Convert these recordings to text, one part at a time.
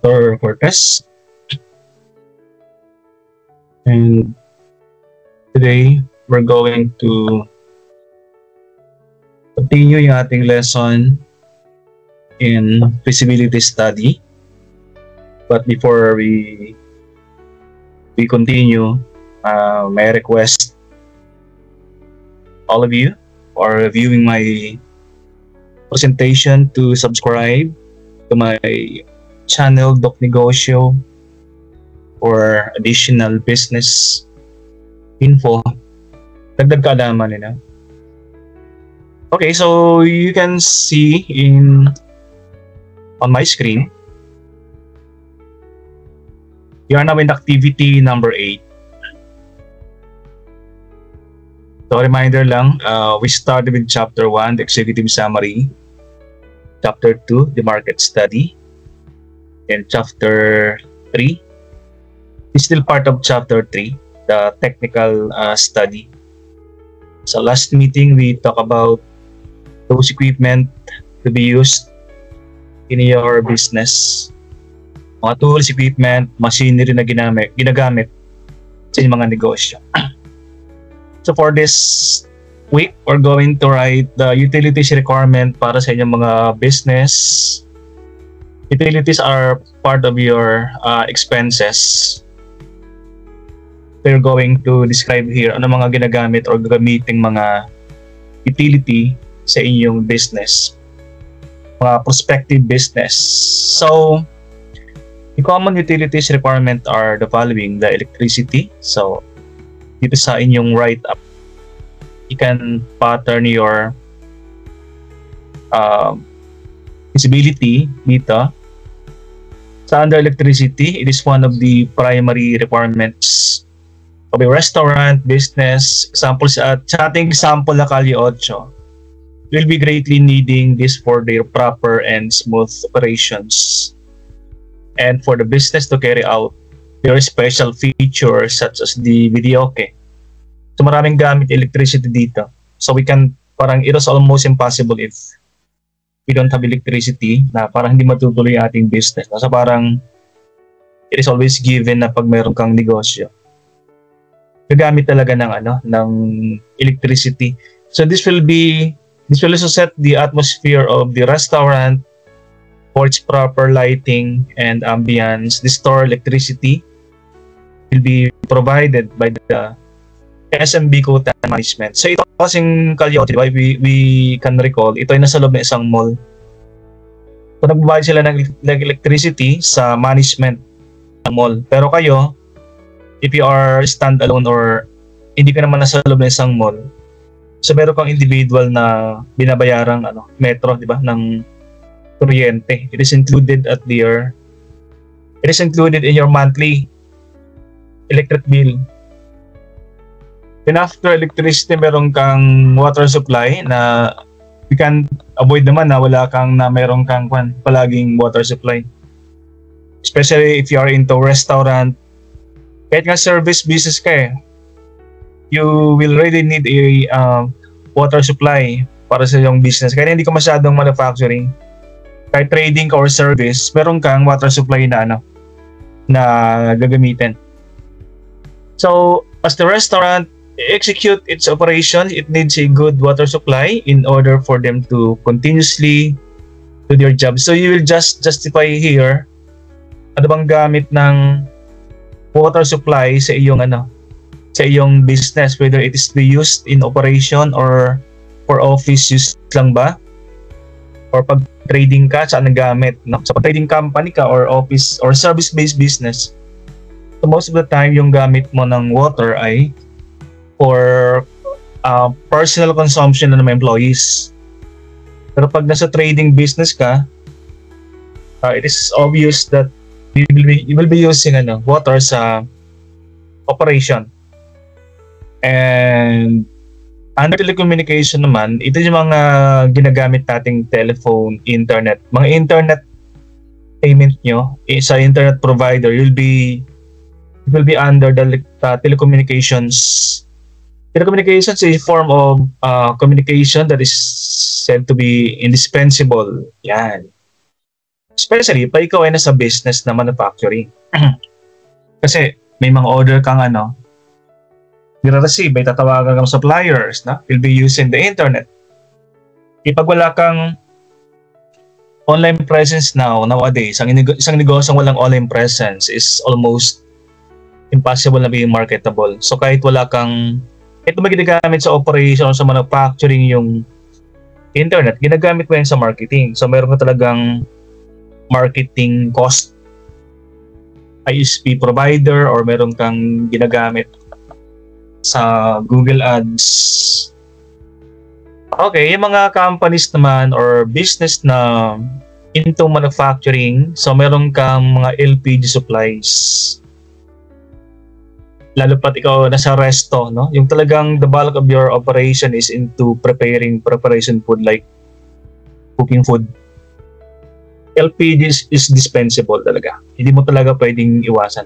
Dr. Cortez, and today we're going to continue yung ating lesson in feasibility study. But before we continue, may I request all of you who are viewing my presentation to subscribe to my channel Doc Negosyo for additional business info. Dagdag kaalaman nila. Okay, so you can see on my screen, you are now in activity number 8. So reminder lang, we started with chapter 1, the executive summary, chapter 2, the market study, and chapter 3 is still part of chapter 3, the technical study. So last meeting, we talked about those equipment to be used in your business. Mga tools, equipment, machinery na ginagamit sa inyong mga negosyo. So for this week, we're going to write the utilities requirement para sa inyong mga business. Utilities are part of your expenses. We're going to describe here ano mga ginagamit or gagamiting mga utility sa inyong business, mga prospective business. So, the common utilities requirement are the following: the electricity. So, dito sa inyong write-up, you can pattern your feasibility dito. So, under electricity, it is one of the primary requirements of a restaurant business. Examples sa ating example na Calle 8 will be greatly needing this for their proper and smooth operations, and for the business to carry out their special features such as the videoke. So maraming gamit electricity dito. So we can, parang it is almost impossible if we don't have electricity, na parang hindi matutuloy yung ating business. So parang it is always given na pag mayroon kang negosyo, gagamit talaga ng electricity. So this will also set the atmosphere of the restaurant for its proper lighting and ambience. The store electricity will be provided by the SMB Quota Management. So ito kasing Calle 8, we can recall, ito ay nasa loob ng isang mall. So nagbabayad sila ng electricity sa management ng mall. Pero kayo, if you are standalone or hindi ka naman nasa loob ng isang mall, so meron kang individual na binabayarang metro, di ba, ng kuryente. It is included in your monthly electric bill. Then after electricity, meron kang water supply na you can avoid naman na meron kang palaging water supply. Especially if you are into restaurant, kahit nga service business ka you will really need a water supply para sa iyong business. Kaya hindi ka masyadong manufacturing, kahit trading ka or service, meron kang water supply na gagamitin. So as the restaurant execute its operation, it needs a good water supply in order for them to continuously do their job. So you will just justify here ano bang gamit ng water supply sa iyong business, whether it is to be used in operation or for office use lang ba, or pag trading ka saan nagamit, sa trading company ka or office or service based business. So most of the time yung gamit mo ng water ay for personal consumption ng mga employees. Pero pag nasa trading business ka, it is obvious that you will be using water sa operation. And under telecommunication naman, ito yung mga ginagamit nating telephone, internet. Mga internet payment nyo sa internet provider, it will be under the telecommunications. Telecommunications is a form of communication that is said to be indispensable. Yan. Especially pa ikaw ay nasa business na manufacturing. Kasi may mga order kang nire-receive, may tatawagan kang suppliers na will be using the internet. Pag wala kang online presence nowadays, isang negosyong walang online presence is almost impossible na being marketable. So kahit may ginagamit sa operation, sa manufacturing yung internet, ginagamit mo yan sa marketing. So meron ka talagang marketing cost, ISP provider, or meron kang ginagamit sa Google Ads. Okay, yung mga companies naman or business na into manufacturing, so meron kang mga LPG supplies. Lalo pat ikaw nasa resto, no? Yung talagang the bulk of your operation is into preparation food, like cooking food. LPG is dispensable talaga. Hindi mo talaga pwedeng iwasan.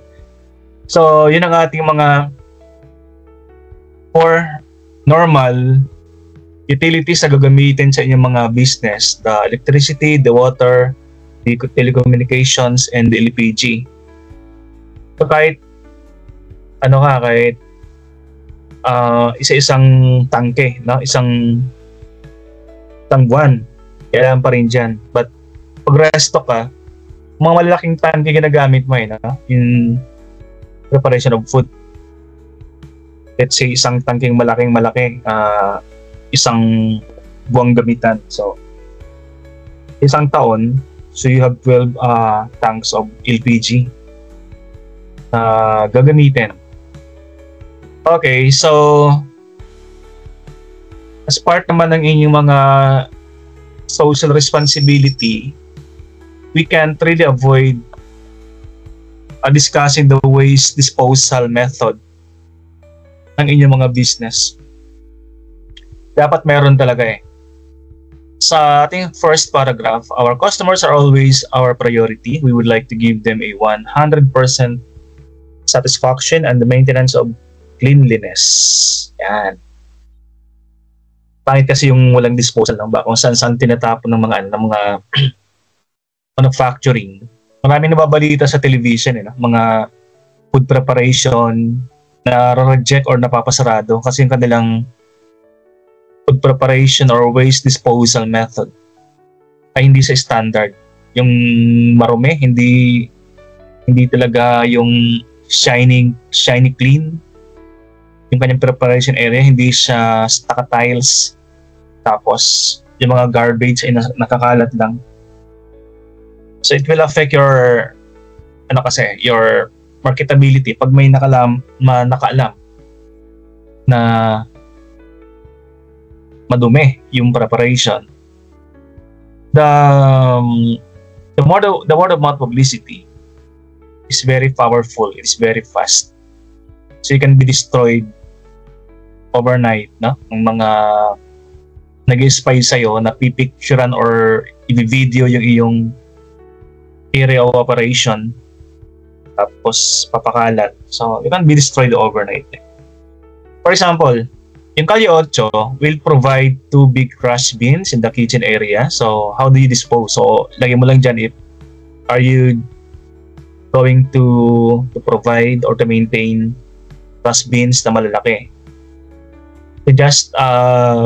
So, yun ang ating mga for normal utilities na gagamitin sa inyong mga business: the electricity, the water, the telecommunications, and the LPG. So kahit isa-isang tangke, no? Isang buwan, kailangan pa rin dyan. But pag resto ka, mga malalaking tangke ginagamit mo in preparation of food. Let's say isang tangkeng malaki, isang buwang gamitan. So, isang taon, so you have 12 tanks of LPG na gagamitin. Okay, so as part naman ng inyong mga social responsibility, we can't really avoid discussing the waste disposal method ng inyong mga business. Dapat meron talaga Sa ating first paragraph, our customers are always our priority. We would like to give them a 100% satisfaction and the maintenance of cleanliness. Yan. Pangit kasi yung walang disposal ng kung saan tinatapon ng mga manufacturing. Maraming nababalita sa television, mga food preparation na reject or napapasarado kasi yung kanilang food preparation or waste disposal method ay hindi sa standard. Yung marumi, hindi talaga yung shiny clean. Yung kanyang preparation area, hindi siya stucco tiles. Tapos, yung mga garbage ay nakakalat lang. So, it will affect your marketability pag may nakaalam na madumi yung preparation. The word of mouth publicity is very powerful. It is very fast. So, you can be destroyed overnight, no? Ng mga nag-spy sa'yo na pipicturean or i-video yung iyong area of operation tapos papakalat. So, you can be destroyed overnight. For example, yung Calle 8 will provide 2 big trash bins in the kitchen area. So, how do you dispose? So, lagay mo lang dyan are you going to provide or to maintain trash bins na malalaki? So just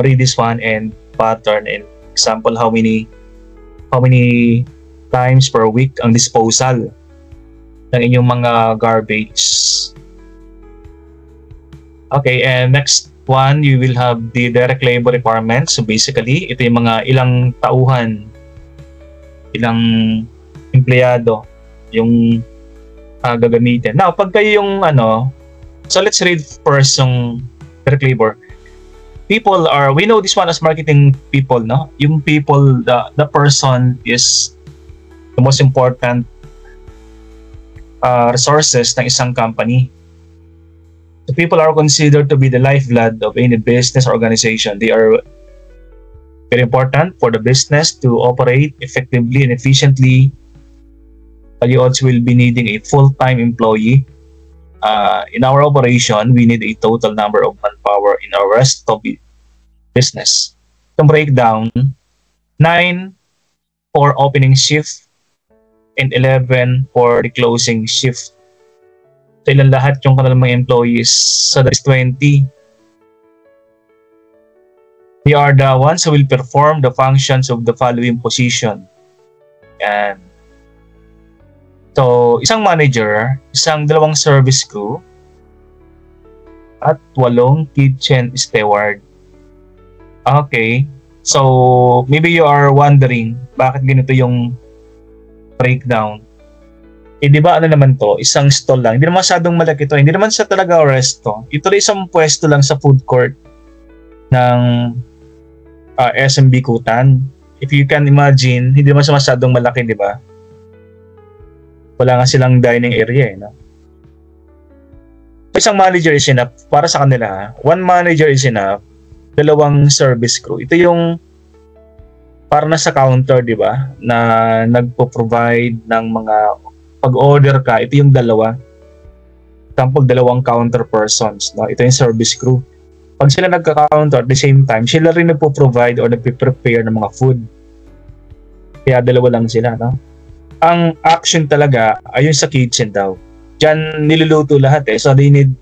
read this one and pattern and example how many times per week ang disposal ng inyong mga garbage. Okay, and next one, you will have the direct labor requirements. So basically, ito yung mga ilang tauhan, ilang empleyado yung gagamitin. Now, pag kayo yung so let's read first yung direct labor. People we know this one as marketing people, no? Yung people, the person is the most important resources ng isang company. The people are considered to be the lifeblood of any business organization. They are very important for the business to operate effectively and efficiently. You also will be needing a full-time employee. In our operation, we need a total number of manpower in our rest of the business. To break down, 9 for opening shift, and 11 for the closing shift. So ilan lahat yung kanilang mga employees? So that is 20. They are the ones who will perform the functions of the following position. Yan. So, isang manager, dalawang service crew, at 8 kitchen steward. Okay. So, maybe you are wondering, bakit ganito yung breakdown? Di ba ano naman to? Isang stall lang. Hindi naman masyadong malaki to. Hindi naman siya talaga resto. Ito rin isang pwesto lang sa food court ng SMB Kutan. If you can imagine, hindi naman siya masyadong malaki, di ba? Wala nga silang dining area, no? Isang manager is enough para sa kanila. One manager is enough. 2 service crew. Ito yung para na sa counter, di ba? Na nagpo-provide ng mga pag-order ka. Ito yung 2. Example, 2 counter persons. No? Ito yung service crew. Pag sila nagka-counter at the same time, sila rin nagpo-provide or nagpe-prepare ng mga food. Kaya 2 lang sila, no? Ang action talaga ay yung sa kitchen daw. Diyan niluluto lahat eh. So they need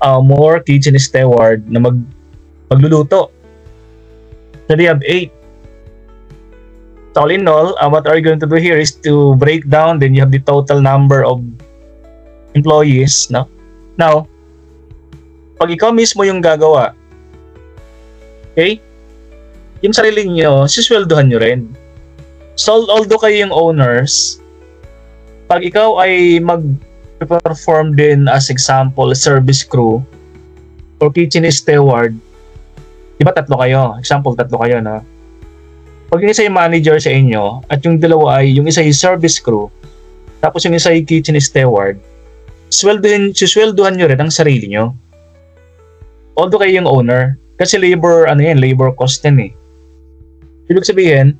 more kitchen steward na magluluto. So they have 8. So all in all, what are you going to do here is to break down, then you have the total number of employees, no? Now, pag ikaw mismo yung gagawa, okay? Yung sarili nyo, sisweldohan nyo rin. So, although kayo yung owners, pag ikaw ay mag-perform din as example, service crew or kitchen steward, di ba 3 kayo? Example, 3 kayo, no? Pag yung isa yung manager sa inyo at yung 2 ay yung isa yung service crew, tapos yung isa yung kitchen steward, sisweldohan nyo rin ang sarili nyo. Although kayo yung owner, kasi labor cost din eh. Ibig sabihin,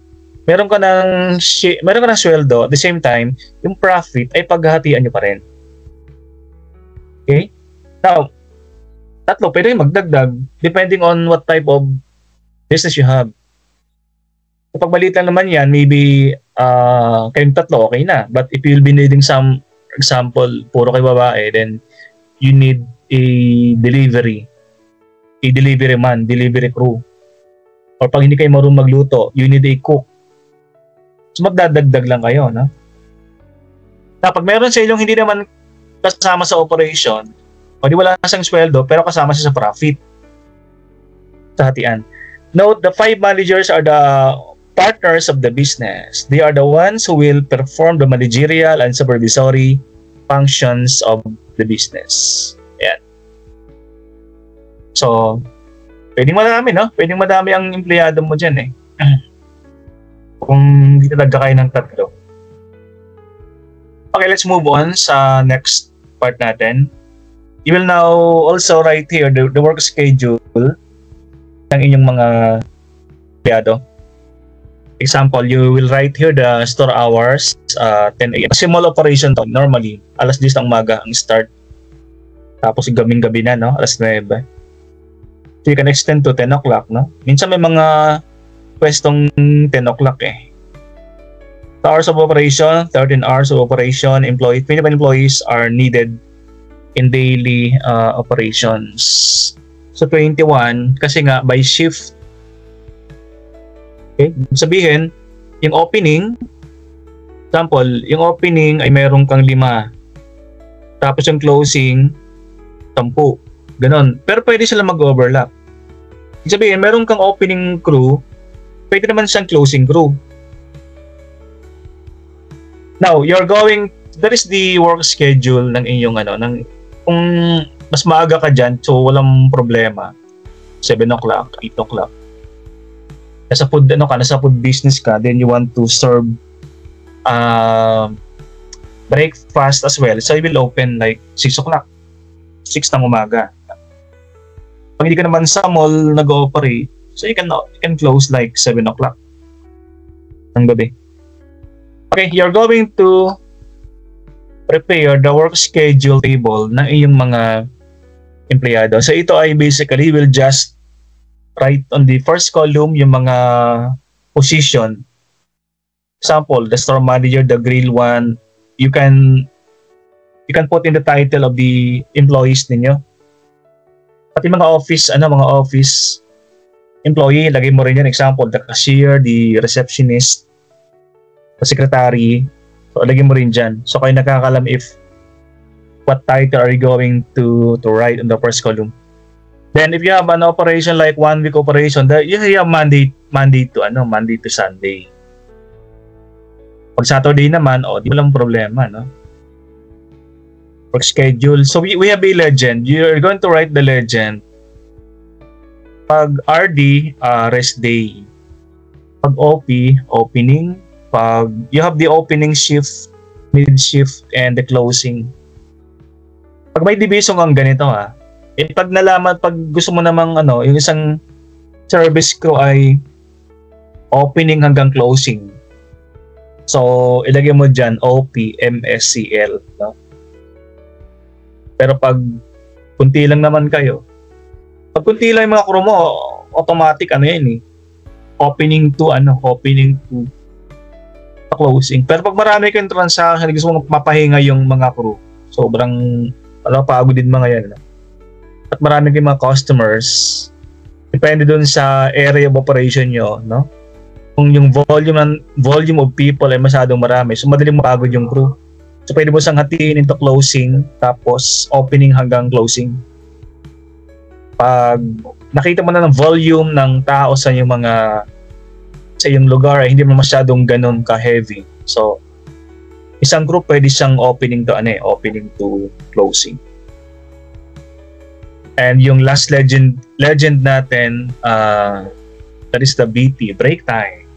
meron ka ng sweldo, at the same time, yung profit ay paghahatian nyo pa rin. Okay? Now, 3, pwede yung magdagdag depending on what type of business you have. Kapag maliit lang naman yan, maybe kayong 3, okay na. But if you'll be needing some, example, puro kayo babae, then you need a delivery man, delivery crew. Or pag hindi kayo marunong magluto, you need a cook. So magdadagdag lang kayo, no? Na pag meron sa inyong hindi naman kasama sa operation, o di wala siyang sweldo, pero kasama siya sa profit. Sa hatian. Note, the 5 managers are the partners of the business. They are the ones who will perform the managerial and supervisory functions of the business. Ayan. So, pwedeng madami, no? Pwedeng madami ang empleyado mo dyan, eh. Kung hindi talaga kayo ng 3. Okay, let's move on sa next part natin. You will now also write here the work schedule ng inyong mga empleyado. Example, you will write here the store hours, 10 a.m. Small operation to, normally, alas 10 ng umaga ang start. Tapos gabing-gabi na, no? Alas 9. So you can extend to 10 o'clock, no? Minsan may mga pwestong 10 o'clock eh. The hours of operation, 13 hours of operation. 25 employees are needed in daily operations. So 21, kasi nga by shift. Okay? Sabihin, yung opening, example, yung opening ay meron kang 5. Tapos yung closing, 10. Ganon. Pero pwede sila mag-overlap. Sabihin, meron kang opening crew, pwede naman siyang closing crew. Now, that is the work schedule ng inyong kung mas maaga ka dyan, so walang problema. 7 o'clock, 8 o'clock. Nasa food business ka, then you want to serve breakfast as well. So, you will open like 6 o'clock. 6 ng umaga. Pag hindi ka naman sa mall nag-ooperate, so you can close like 7 o'clock ng gabi. Okay, you're going to prepare the work schedule table ng iyong mga empleyado. So ito ay basically will just write on the first column yung mga position Example, the store manager, the grill one, you can put in the title of the employees ninyo. Pati mga office employee, lagay mo rin yan. Example, the cashier, the receptionist, the secretary. So, lagay mo rin dyan. So, kayo nakakalam if what title are you going to write in the first column. Then, if you have an operation like 1 week operation, you have Monday to Sunday. Pag Saturday naman, di walang problema, no? Work schedule. So, we have a legend. You're going to write the legend. Pag RD, rest day. Pag OP, opening. Pag you have the opening shift, mid shift, and the closing. Pag may division ang ganito pag gusto mo namang yung isang service crew ay opening hanggang closing. So, ilagay mo dyan OP, MSCL, no? Pero pag kunti lang naman kayo, pag kunti lang yung mga crew mo, automatic opening to closing. Pero pag marami kayong transaction, gusto mo mapahinga yung mga crew, sobrang pagod din mga yan. At marami kayong mga customers, depende dun sa area of operation nyo, no? Kung yung volume of people ay masyadong marami, so madaling mapagod yung crew. So pwede mo siyang hatiin into closing, tapos opening hanggang closing. Pag nakita mo na ng volume ng tao sa iyong lugar ay hindi mo masyadong ganun ka-heavy. So, isang group pwede siyang opening to closing. And yung last legend natin, that is the BT, break time.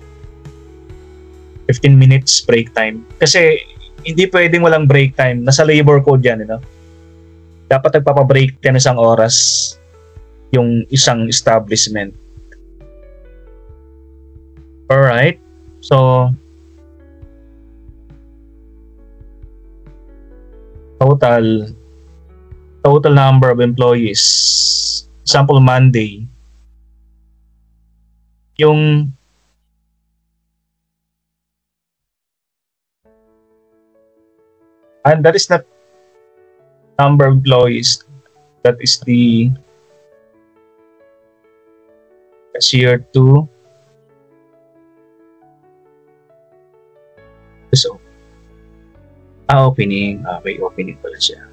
15 minutes break time. Kasi hindi pwedeng walang break time. Nasa labor code yan, Dapat nagpapa-break time isang oras yung isang establishment. Alright. So, total number of employees. Example, Monday. And that is not number of employees. That is the cashier 2. So, opening. May opening pala siya.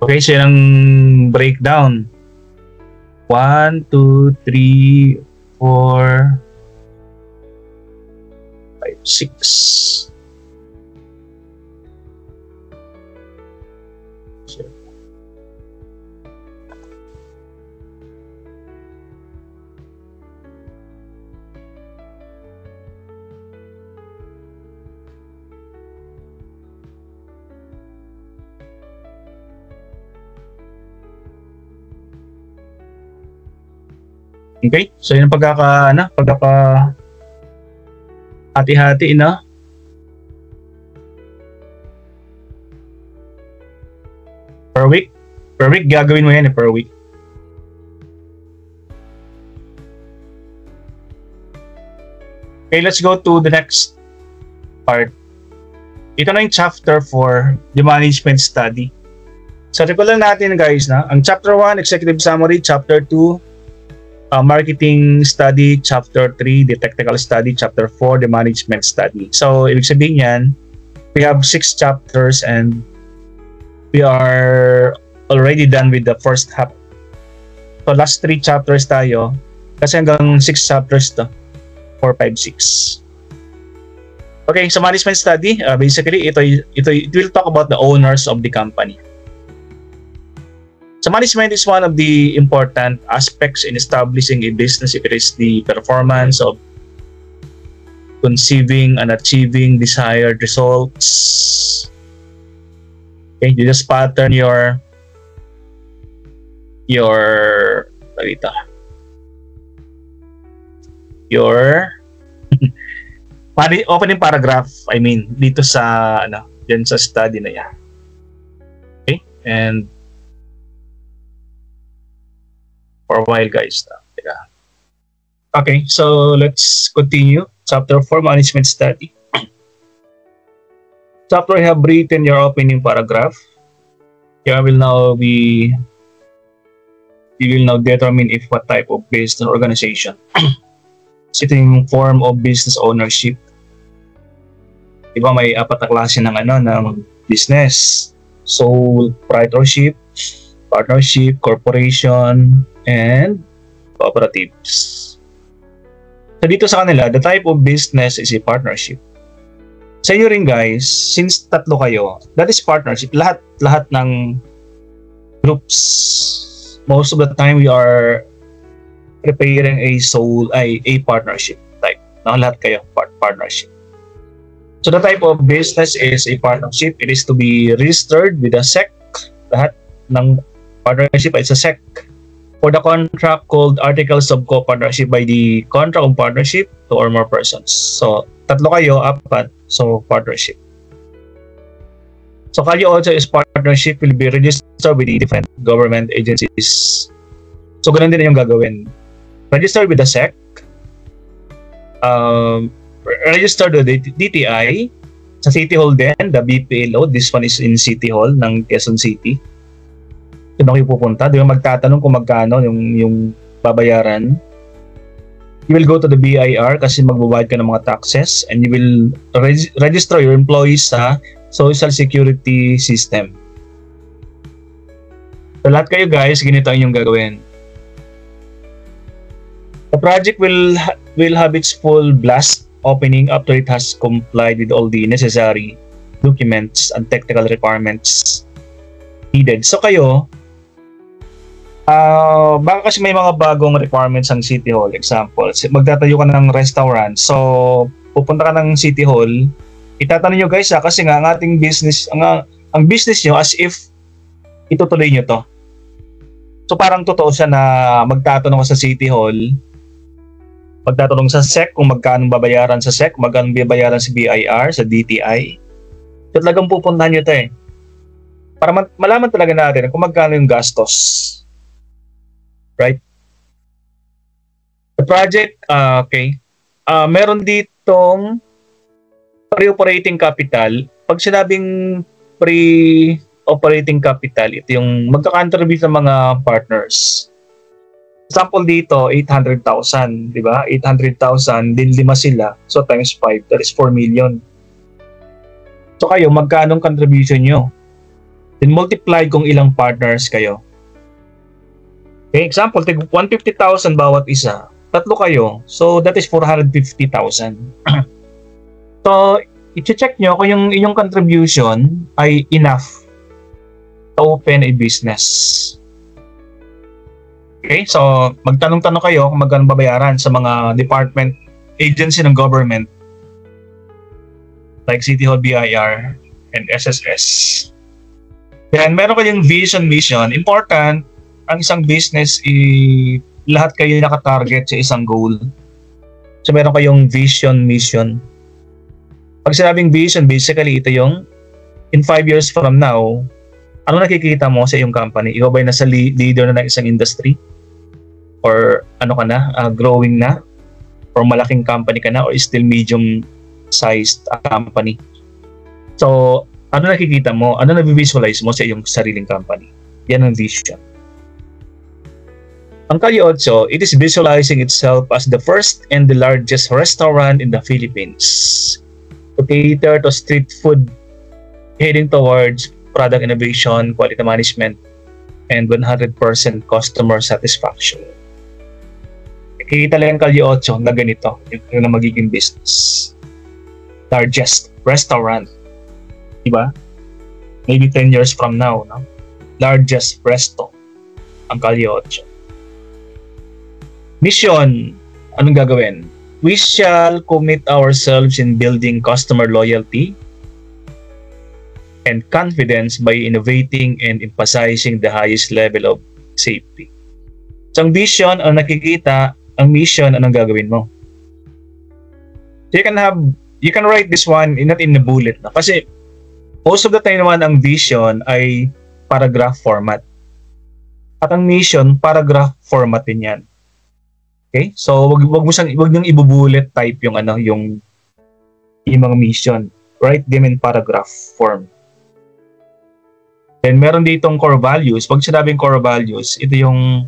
Okay, so yung breakdown. 1, 2, 3, 4, 5, 6. Okay, so yun ang hati-hati per week gagawin mo yan per week. Okay, let's go to the next part. Ito na yung chapter 4, the management study. So recall lang natin guys ang chapter 1, executive summary, chapter 2, marketing study, chapter 3, the technical study, chapter 4, the management study. So, ibig sabihin yan, we have 6 chapters and we are already done with the first half. So, last 3 chapters tayo kasi hanggang 6 chapters to. 4, 5, 6. Okay, so management study, basically, it will talk about the owners of the company. So management is one of the important aspects in establishing a business. It is the performance of conceiving and achieving desired results. Okay, you just pattern your opening paragraph, dito sa dyan sa study na yan. Okay, and for a while guys, Okay, so let's continue. Chapter 4, Management Study. Chapter, I have written your opening paragraph. You will now determine if what type of business or organization. So ito yung form of business ownership. Diba may apat na klase ng business. Sole proprietorship, partnership, corporation, and cooperatives. So dito sa kanila, the type of business is a partnership. Sa inyo rin guys, since tatlo kayo, that is partnership. Lahat ng groups, most of the time we are preparing a partnership type. Lahat kayo partnership. So the type of business is a partnership. It is to be registered with a SEC. Lahat ng partnership ay sa SEC. For the contract called Articles of Co-Partnership by the contract of partnership, 2 or more persons. So tatlo kayo, apat. So partnership. So Kalye also is partnership will be registered with the different government agencies. So ganun din yung gagawin. Registered with the SEC. Registered with the DTI. Sa City Hall din, the BPLO. This one is in City Hall ng Quezon City. Doon kayo pupunta. Doon magtatanong kung magkano yung babayaran. You will go to the BIR kasi magbabayad ka ng mga taxes, and you will register your employees sa Social Security System. So lahat kayo guys, ganito ang inyong gagawin. The project will have its full blast opening after it has complied with all the necessary documents and technical requirements needed. So kayo, baka kasi may mga bagong requirements ang City Hall. Example, magtatayo ka ng restaurant. So, pupunta ka ng City Hall, itatanong nyo guys kasi nga ang ating business, ang business nyo as if itutuloy nyo to. So, parang totoo siya na magtatanong ka sa City Hall, magtatanong sa SEC kung magkano babayaran sa SEC, magkano babayaran sa BIR, sa DTI. So, talagang pupuntahan nyo to para malaman talaga natin kung magkano yung gastos. Right? The project, okay. Meron ditong pre-operating capital. Pag sinabing pre-operating capital, ito yung magka-contribute ng mga partners. Example dito, 800,000, di ba? 800,000, din 5 sila. So times 5, that is 4 million. So kayo, magkano contribution nyo? Then multiply kung ilang partners kayo. Okay, example, 150,000 bawat isa. Tatlo kayo. So, that is 450,000. So, i-check nyo kung yung inyong contribution ay enough to open a business. Okay, so, magtanong-tanong kayo kung magkano babayaran sa mga department, agency ng government like City Hall, BIR, and SSS. Then, meron kayong vision, mission. Important, ang isang business, lahat kayo nakatarget sa isang goal. So meron kayong vision, mission. Pag sinabing vision, basically ito yung in 5 years from now, ano nakikita mo sa iyong company? Ikaw ba ay nasa leader na ng isang industry? Or ano ka na, growing na? Or malaking company ka na? Or still medium-sized company? So, ano nakikita mo? Ano na-visualize mo sa iyong sariling company? Yan ang vision. Ang Kalye 8, it is visualizing itself as the first and the largest restaurant in the Philippines to cater to street food, heading towards product innovation, quality management, and 100% customer satisfaction. Kikita lang ang Kalye 8 na ganito, yung na magiging business. Largest restaurant. Diba? Maybe 10 years from now, no? Largest resto ang Kalye 8. Mission, anong gagawin? We shall commit ourselves in building customer loyalty and confidence by innovating and emphasizing the highest level of safety. So ang vision, ang nakikita, ang mission, anong gagawin mo? So you can write this one not in the bullet. No? Kasi most of the time naman ang vision ay paragraph format. At ang mission, paragraph format din yan. Okay? So wag niyong ibubullet type yung yung mga mission. Write them in paragraph form. Then meron ditong core values. Pag sinabing core values, ito yung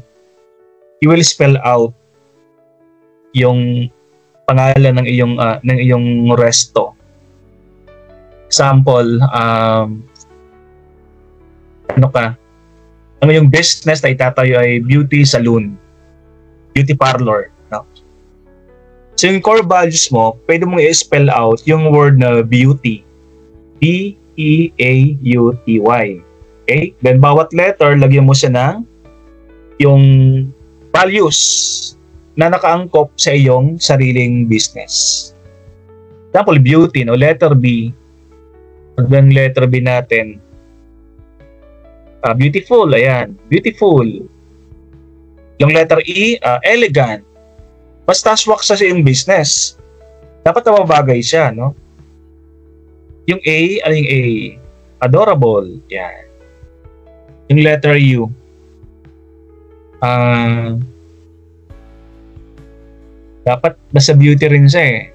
you will spell out yung pangalan ng iyong resto. Example, ang yung business na itatayo ay beauty salon, beauty parlor, no? So yung core values mo, pwede mong i-spell out yung word na beauty. B-E-A-U-T-Y. Okay? Then bawat letter, lagyan mo siya ng yung values na nakaangkop sa iyong sariling business. Example, beauty, no? Letter B. Ang letter B natin, beautiful, ayan. Beautiful. Yung letter E, elegant. Basta swak sa iyong business. Dapat na mabagay siya, no? Yung A, ano yung A? Adorable. Yan. Yung letter U. Dapat nasa beauty rin siya eh.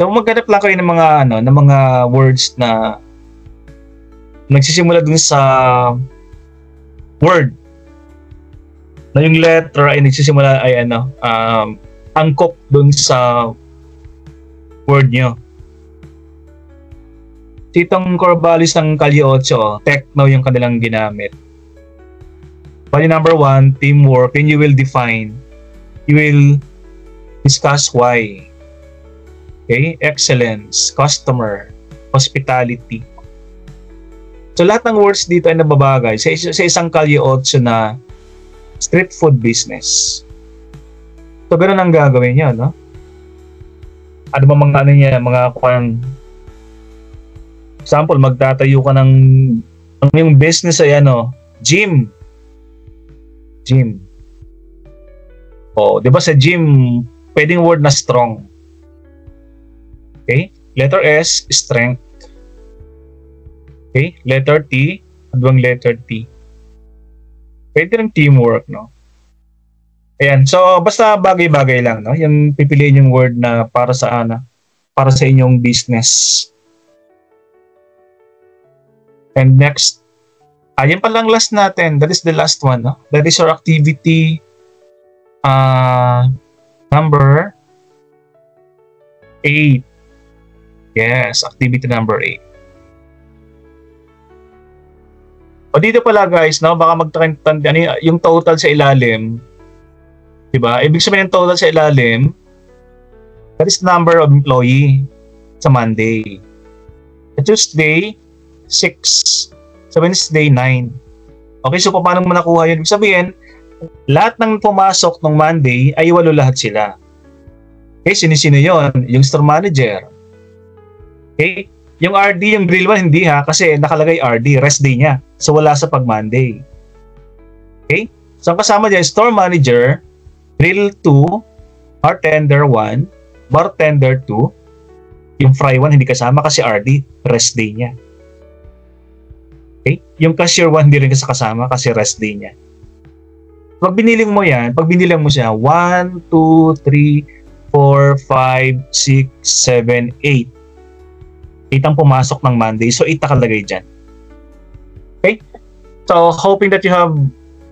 So maghanap lang kayo ng mga ng mga words na nagsisimula dun sa word. Na yung letter ay nagsisimula ay angkop dun sa word nyo. Itong core values ng Kalye 8, techno yung kanilang ginamit. Value number 1, teamwork, and you will discuss why. Okay? Excellence, customer, hospitality. So lahat ng words dito ay nababagay sa isang Kalye 8 na street food business. So ganun ang gagawin niyo, no? Ano ba mga mga example, magtatayo ka ng yung business ay gym. Oh, 'di ba sa gym, pwedeng word na strong. Okay? Letter S, strength. Okay? Letter T, adwang letter T. Pwede rin teamwork, no? Ayan, so basta bagay-bagay lang, no? Yung pipiliin yung word na para sa inyong business. And next, yan pa lang last natin. That is the last one, no? That is our activity number 8. Yes, activity number 8. O dito pala guys, no, baka magtanda yung total sa ilalim. Diba? Ibig sabihin ng total sa ilalim, that is number of employee sa Monday. Sa Tuesday, 6. Sa Wednesday, 9. Okay, so paano mo nakuha yun? Ibig sabihin, lahat ng pumasok ng Monday ay 8 lahat sila. Okay, sino-sino yun? Yung store manager. Okay, yung RD, yung drill 1, hindi ha, kasi nakalagay RD, rest day niya. So wala sa pag-Monday. Okay, so ang kasama dyan, store manager, drill 2, bartender 1, bartender 2, yung fry 1 hindi kasama kasi RD, rest day niya. Okay? Yung cashier 1 hindi rin kasama kasi rest day niya. Pag binilang mo yan, pag binilang mo siya, 1, 2, 3, 4, 5, 6, 7, 8. 8 ang pumasok ng Monday, so 8 nakalagay dyan. Okay? So, hoping that you have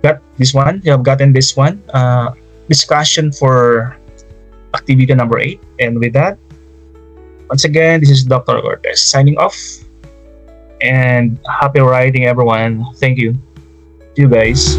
got this one, you have gotten this one. Discussion for activity number 8. And with that, once again, this is Dr. Cortez signing off. And happy writing, everyone. Thank you. See you guys.